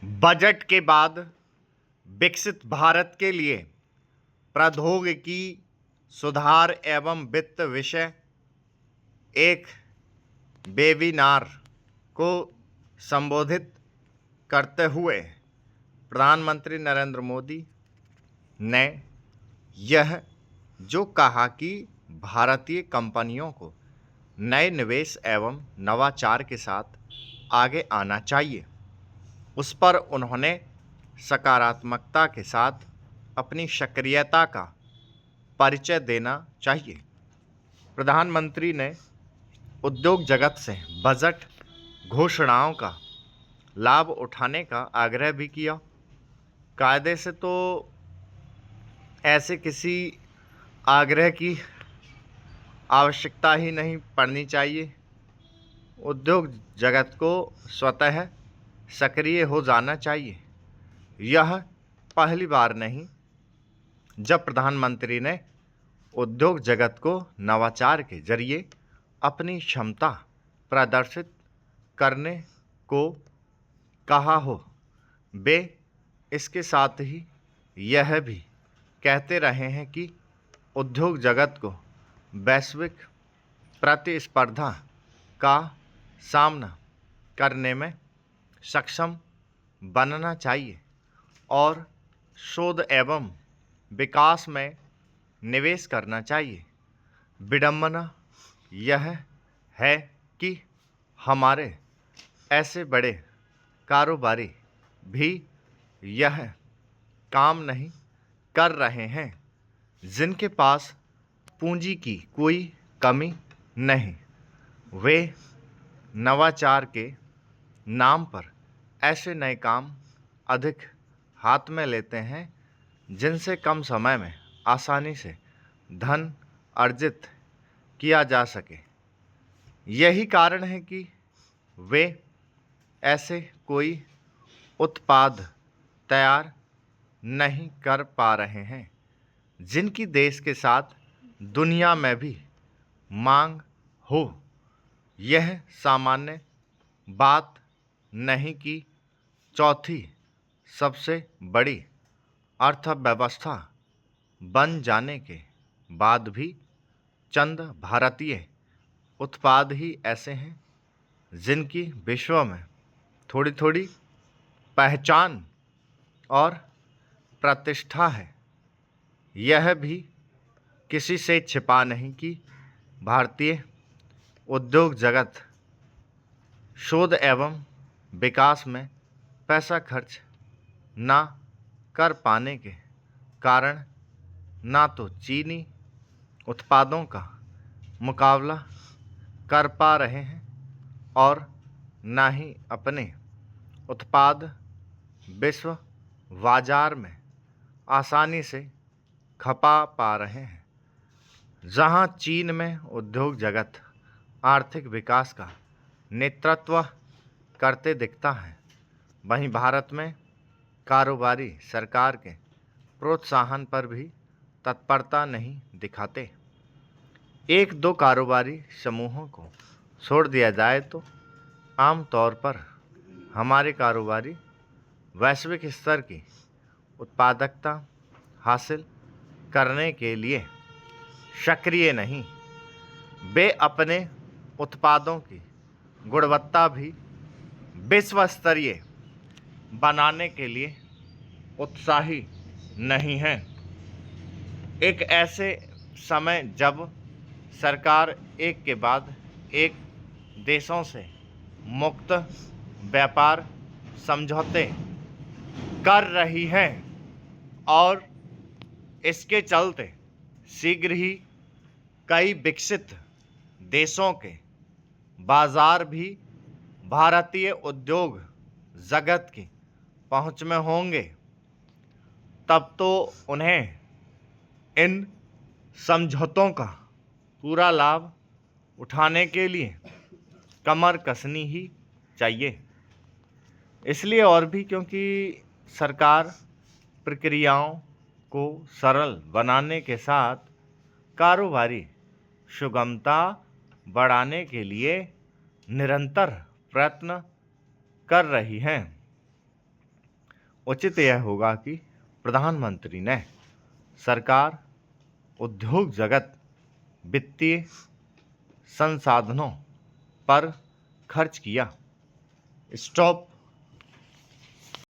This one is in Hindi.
बजट के बाद विकसित भारत के लिए प्रौद्योगिकी सुधार एवं वित्त विषय एक वेबिनार को संबोधित करते हुए प्रधानमंत्री नरेंद्र मोदी ने यह जो कहा कि भारतीय कंपनियों को नए निवेश एवं नवाचार के साथ आगे आना चाहिए, उस पर उन्होंने सकारात्मकता के साथ अपनी सक्रियता का परिचय देना चाहिए। प्रधानमंत्री ने उद्योग जगत से बजट घोषणाओं का लाभ उठाने का आग्रह भी किया। कायदे से तो ऐसे किसी आग्रह की आवश्यकता ही नहीं पड़नी चाहिए। उद्योग जगत को स्वतः सक्रिय हो जाना चाहिए। यह पहली बार नहीं जब प्रधानमंत्री ने उद्योग जगत को नवाचार के जरिए अपनी क्षमता प्रदर्शित करने को कहा हो। वे इसके साथ ही यह भी कहते रहे हैं कि उद्योग जगत को वैश्विक प्रतिस्पर्धा का सामना करने में सक्षम बनना चाहिए और शोध एवं विकास में निवेश करना चाहिए। विडंबना यह है कि हमारे ऐसे बड़े कारोबारी भी यह काम नहीं कर रहे हैं जिनके पास पूंजी की कोई कमी नहीं। वे नवाचार के नाम पर ऐसे नए काम अधिक हाथ में लेते हैं जिनसे कम समय में आसानी से धन अर्जित किया जा सके। यही कारण है कि वे ऐसे कोई उत्पाद तैयार नहीं कर पा रहे हैं जिनकी देश के साथ दुनिया में भी मांग हो। यह सामान्य बात नहीं कि चौथी सबसे बड़ी अर्थव्यवस्था बन जाने के बाद भी चंद भारतीय उत्पाद ही ऐसे हैं जिनकी विश्व में थोड़ी थोड़ी पहचान और प्रतिष्ठा है। यह भी किसी से छिपा नहीं कि भारतीय उद्योग जगत शोध एवं विकास में पैसा खर्च ना कर पाने के कारण ना तो चीनी उत्पादों का मुकाबला कर पा रहे हैं और ना ही अपने उत्पाद विश्व बाजार में आसानी से खपा पा रहे हैं। जहां चीन में उद्योग जगत आर्थिक विकास का नेतृत्व करते दिखता है, वहीं भारत में कारोबारी सरकार के प्रोत्साहन पर भी तत्परता नहीं दिखाते। एक दो कारोबारी समूहों को छोड़ दिया जाए तो आमतौर पर हमारे कारोबारी वैश्विक स्तर की उत्पादकता हासिल करने के लिए सक्रिय नहीं। वे अपने उत्पादों की गुणवत्ता भी विश्व स्तरीय बनाने के लिए उत्साही नहीं हैं। एक ऐसे समय जब सरकार एक के बाद एक देशों से मुक्त व्यापार समझौते कर रही है और इसके चलते शीघ्र ही कई विकसित देशों के बाजार भी भारतीय उद्योग जगत की पहुंच में होंगे, तब तो उन्हें इन समझौतों का पूरा लाभ उठाने के लिए कमर कसनी ही चाहिए। इसलिए और भी क्योंकि सरकार प्रक्रियाओं को सरल बनाने के साथ कारोबारी सुगमता बढ़ाने के लिए निरंतर प्रयत्न कर रही हैं। उचित यह होगा कि प्रधानमंत्री ने सरकार, उद्योग जगत, वित्तीय संसाधनों पर खर्च किया। स्टॉप